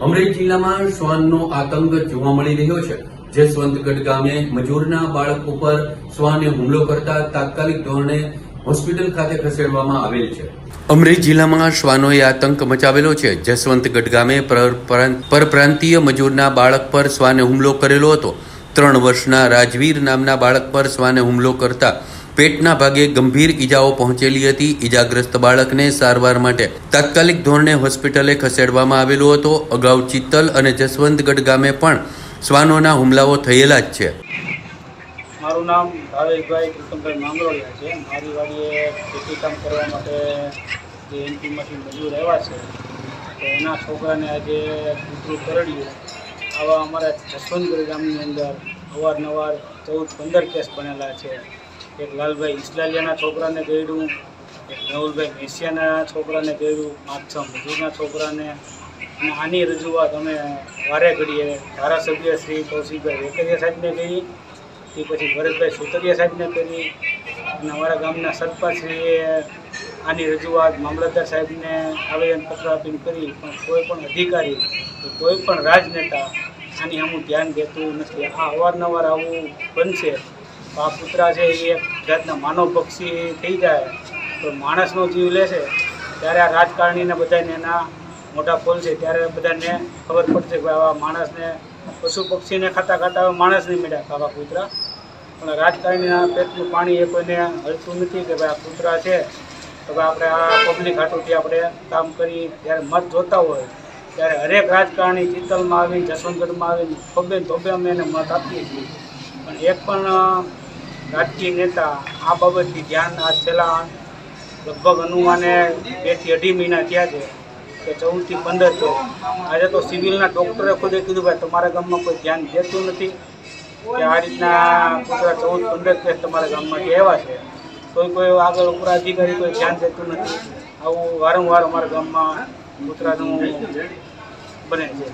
અમરેલી જિલ્લામાં શ્વાનનો આતંક જોવા મળી રહ્યો છે। જસવંતગઢ ગામે મજૂરના બાળક ઉપર શ્વાને હુમલો કરતા તાત્કાલિક ધોરણે હોસ્પિટલ ખાતે ખસેડવામાં આવેલ છે। અમરેલી જિલ્લામાં શ્વાનોએ આતંક મચાવેલો છે। જસવંતગઢ ગામે પરપ્રાંતીય મજૂરના બાળક પર શ્વાને હુમલો કરેલો હતો। 3 વર્ષના રાજવીર નામના બાળક પર શ્વાને હુમલો કરતા પેટના ભાગે ગંભીર ઈજાઓ પહોંચેલી હતી। ઈજાગ્રસ્ત બાળકને સારવાર માટે તાત્કાલિક ધોરણે હોસ્પિટલે ખસેડવામાં આવેલો હતો। અગાઉ ચિત્તલ અને જસવંતગઢ ગામે પણ શ્વાનોના હુમલાઓ થયેલા જ છે। મારું નામ ભાવેશભાઈ કૃષ્ણભાઈ માંગરોળિયા છે। મારી વાડીએ ખેતી કામ કરવા માટે જે એમપીમાંથી મજૂર આવ્યા છે તો એના છોકરાને આજે કૂતરું કરડ્યું। આવા અમારા જસવંતગઢ ગામની અંદર અવારનવાર 14-15 કેસ બનેલા છે। એક લાલભાઈ ઇસ્લાલિયાના છોકરાને ગળ્યું, એક મેહુલભાઈ મેસિયાના છોકરાને ગળ્યું, 5-6 મજૂરના છોકરાને। અને આની રજૂઆત અમે વારે ઘડીએ ધારાસભ્ય શ્રી કૌશિકભાઈ વેકરિયા સાહેબને કરી, તે પછી ભરતભાઈ સુતરિયા સાહેબને કરી, અને અમારા ગામના સરપંચશ્રીએ આની રજૂઆત મામલતદાર સાહેબને આવેદનપત્ર આપીને કરી, પણ કોઈ પણ અધિકારી કે કોઈ પણ રાજનેતા આની સામું ધ્યાન દેતું નથી। આ અવારનવાર આવું બનશે તો આ કૂતરા છે એ એક જાતના માનવ પક્ષી થઈ જાય તો માણસનો જીવ લેશે ત્યારે આ રાજકારણીને બધાને એના મોઢા ખોલશે ત્યારે બધાને ખબર પડશે કે આવા માણસને પશુ પક્ષીને ખાતા ખાતા માણસને મળ્યા આવા કૂતરા। પણ રાજકારણીના પેટનું પાણી એ કોઈને હલતું નથી કે ભાઈ આ કૂતરા છે તો ભાઈ આપણે આ પબ્લિક હાટુથી આપણે કામ કરી ત્યારે મત જોતા હોય ત્યારે હરેક રાજકારણી ચિત્તલમાં આવીને જસવંતગઢમાં આવીને ખોબે ધોબે અમે એને મત આપીએ છીએ, પણ એક પણ રાજકીય નેતા આ બાબતથી ધ્યાન આ છેલ્લા લગભગ અનુમાને 2 થી 2.5 મહિના થયા છે કે 14 થી 15 છે। આજે તો સિવિલના ડૉક્ટરે ખુદે કીધું ભાઈ તમારા ગામમાં કોઈ ધ્યાન દેતું નથી કે આ રીતના કૂતરા 14-15 કેસ તમારા ગામમાંથી આવ્યા છે, કોઈ આગળ ઉપર અધિકારી કોઈ ધ્યાન દેતું નથી। આવું વારંવાર અમારા ગામમાં કૂતરાનું બને છે।